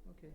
okay.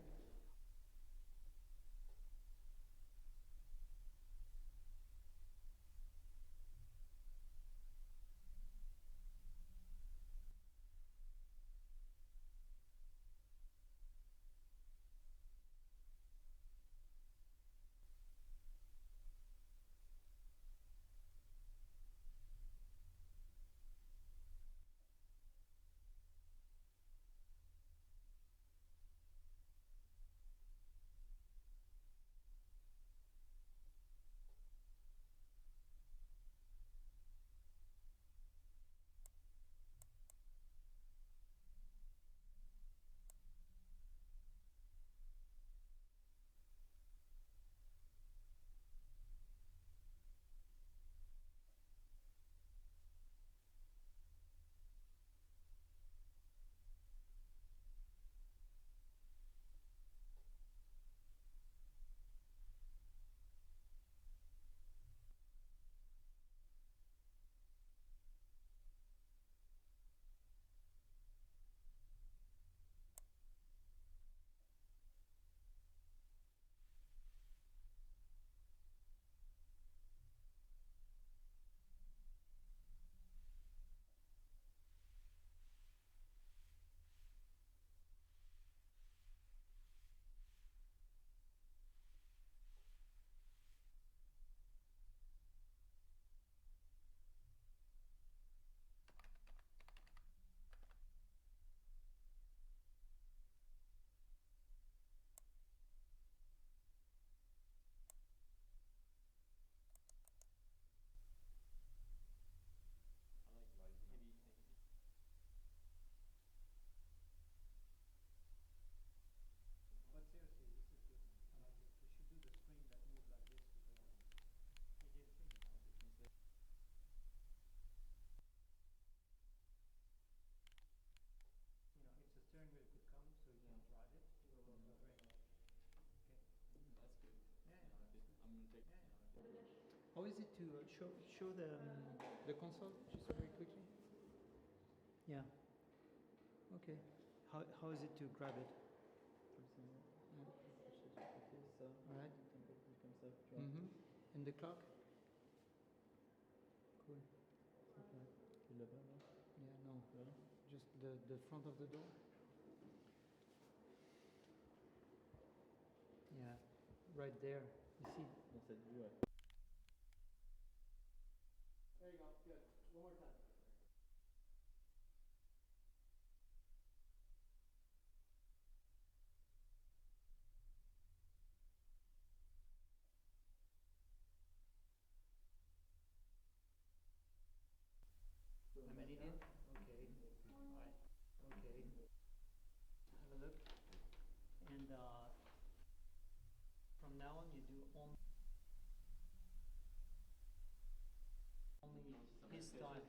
But seriously, this is good. I like it. We should do the spring that moves like this with the AJ spring. You know, if the steering wheel could come so you can drive it, it will work great. Okay. That's good. Yeah. I'm gonna take. How is it to show the console just very quickly? Yeah. Okay. How is it to grab it? All right. Mm-hmm. And the clock? Cool. Okay. Yeah, no. Just the front of the door? Yeah. Right there. You see? There you go. Good. One more time. I'm an idiot? Okay. Alright. Okay. Have a look. And from now on you do only his style.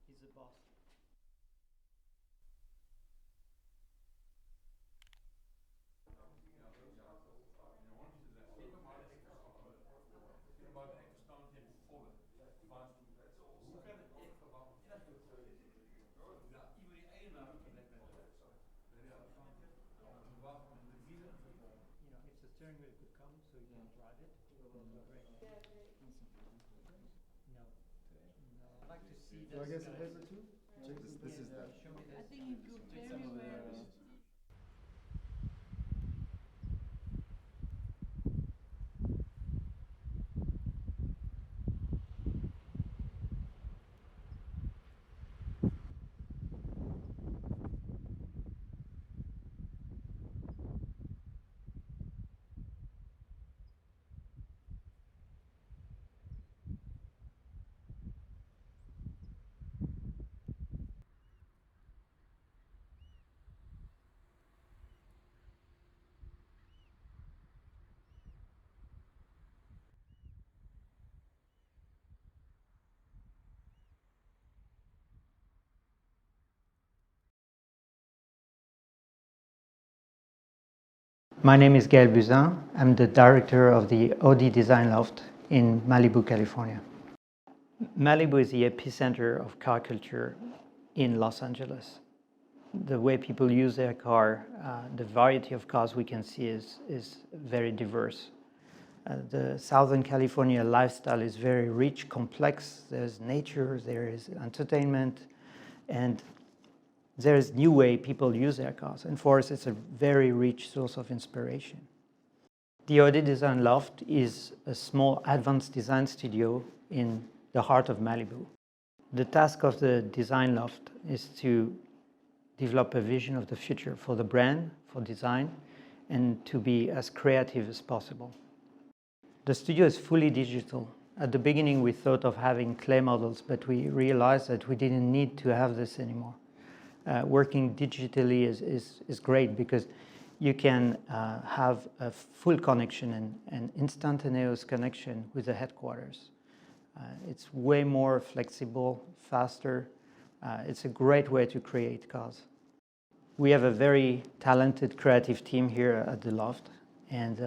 He's the boss. You know, if the steering wheel could come so you can drive it, it will work great. No. No. I'd like to see this. So I guess a paper too? Check this. This is the. Show me this. I think you go very well. My name is Gael Buzyn. I'm the director of the Audi Design Loft in Malibu, California. Malibu is the epicenter of car culture in Los Angeles. the way people use their car, the variety of cars we can see is very diverse. The Southern California lifestyle is very rich, complex. There's nature, there is entertainment, and there's new way people use their cars. And for us, it's a very rich source of inspiration. The Audi Design Loft is a small advanced design studio in the heart of Malibu. The task of the Design Loft is to develop a vision of the future for the brand, for design, and to be as creative as possible. The studio is fully digital. At the beginning, we thought of having clay models, but we realized that we didn't need to have this anymore. Working digitally is great because you can have a full connection and instantaneous connection with the headquarters. It's way more flexible, faster. It's a great way to create cars. We have a very talented creative team here at the Loft, and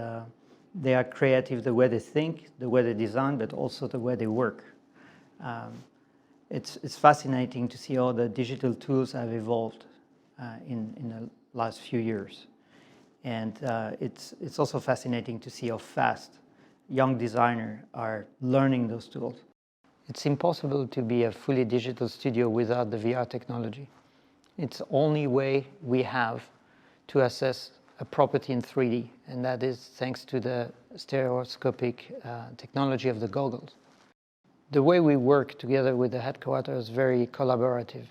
they are creative the way they think, the way they design, but also the way they work. It's fascinating to see how the digital tools have evolved in the last few years. And it's also fascinating to see how fast young designers are learning those tools. It's impossible to be a fully digital studio without the VR technology. It's the only way we have to assess a property in 3D, and that is thanks to the stereoscopic technology of the goggles. The way we work together with the headquarters is very collaborative.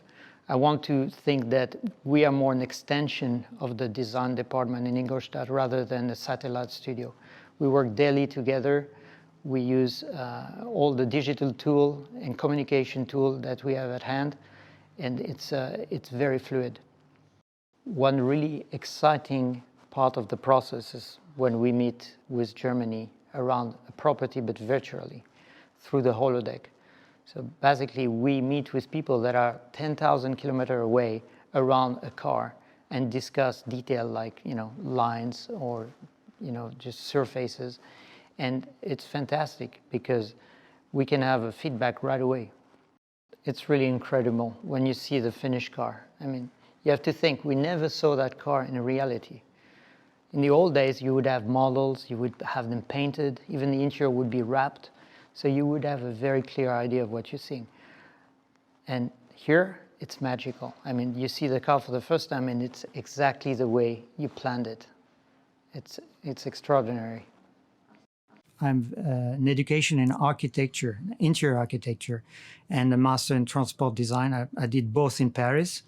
I want to think that we are more an extension of the design department in Ingolstadt rather than a satellite studio. We work daily together. We use all the digital tool and communication tool that we have at hand, and it's very fluid. One really exciting part of the process is when we meet with Germany around a property, but virtually through the holodeck. So basically, we meet with people that are 10,000 kilometers away around a car and discuss detail like, lines or, just surfaces. And it's fantastic because we can have a feedback right away. It's really incredible when you see the finished car. I mean, you have to think, we never saw that car in reality. In the old days, you would have models, you would have them painted, even the interior would be wrapped. So you would have a very clear idea of what you're seeing. And here, it's magical. I mean, you see the car for the first time and it's exactly the way you planned it. It's extraordinary. I'm an education in architecture, interior architecture, and a master in transport design. I did both in Paris.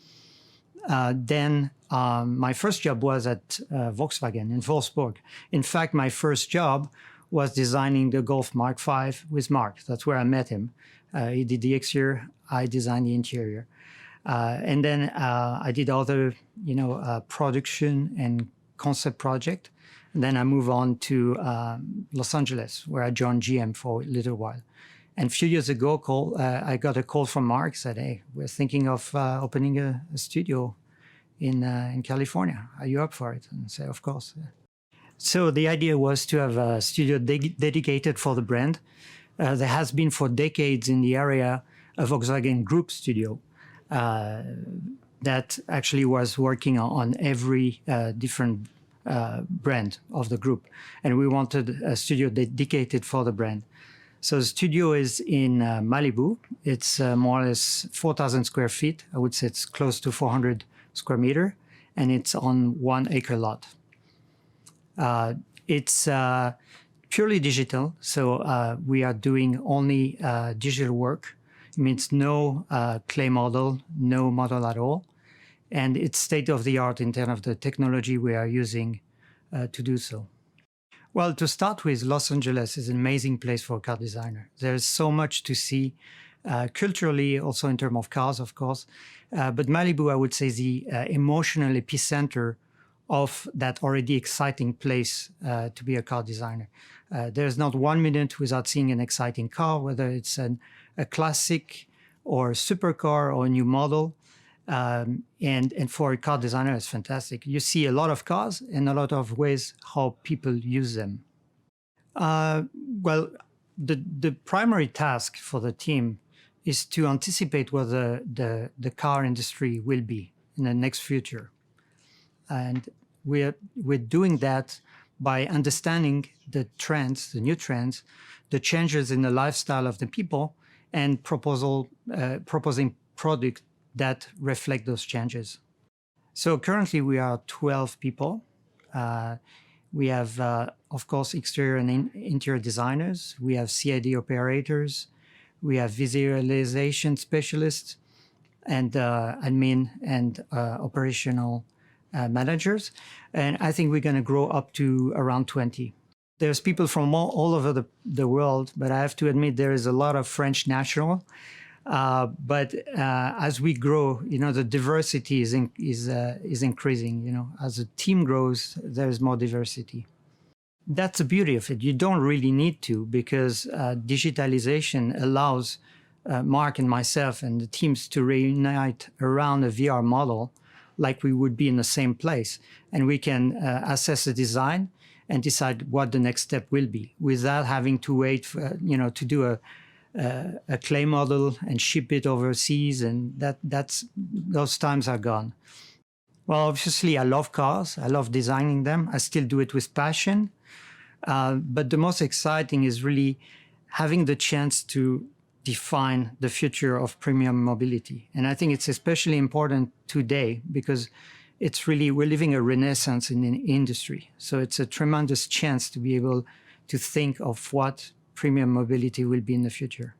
Then my first job was at Volkswagen in Wolfsburg. In fact, my first job was designing the Golf Mark V with Mark. That's where I met him. He did the exterior, I designed the interior. And then I did other, production and concept project. And then I moved on to Los Angeles, where I joined GM for a little while. And a few years ago, I got a call from Mark, said, "Hey, we're thinking of opening a studio in California. Are you up for it?" And I said, "Of course." So the idea was to have a studio dedicated for the brand. There has been for decades in the area a Volkswagen Group studio that actually was working on every different brand of the group. And we wanted a studio dedicated for the brand. So the studio is in Malibu. It's more or less 4,000 square feet. I would say it's close to 400 square meter, and it's on 1 acre lot. It's purely digital, so we are doing only digital work. It means no clay model, no model at all. And it's state-of-the-art in terms of the technology we are using to do so. Well, to start with, Los Angeles is an amazing place for a car designer. There's so much to see, culturally, also in terms of cars, of course. But Malibu, I would say, is the emotional epicenter of that already exciting place to be a car designer. There's not 1 minute without seeing an exciting car, whether it's a classic or a supercar or a new model. And for a car designer, it's fantastic. You see a lot of cars and a lot of ways how people use them. Well, the primary task for the team is to anticipate what the car industry will be in the next future. And we're doing that by understanding the trends, the new trends, the changes in the lifestyle of the people, and proposing products that reflect those changes. So currently we are 12 people. We have, of course, exterior and interior designers. We have CAD operators. We have visualization specialists and admin and operational managers. And I think we're going to grow up to around 20. There's people from all over the world, but I have to admit there is a lot of French national. But as we grow, the diversity is increasing. As the team grows, there's more diversity. That's the beauty of it. You don't really need to, because digitalization allows Mark and myself and the teams to reunite around a VR model like we would be in the same place. And we can assess the design and decide what the next step will be without having to wait for, to do a clay model and ship it overseas, and those times are gone. Well, obviously, I love cars. I love designing them. I still do it with passion. But the most exciting is really having the chance to define the future of premium mobility. And I think it's especially important today because we're living a renaissance in the industry. So it's a tremendous chance to be able to think of what premium mobility will be in the future.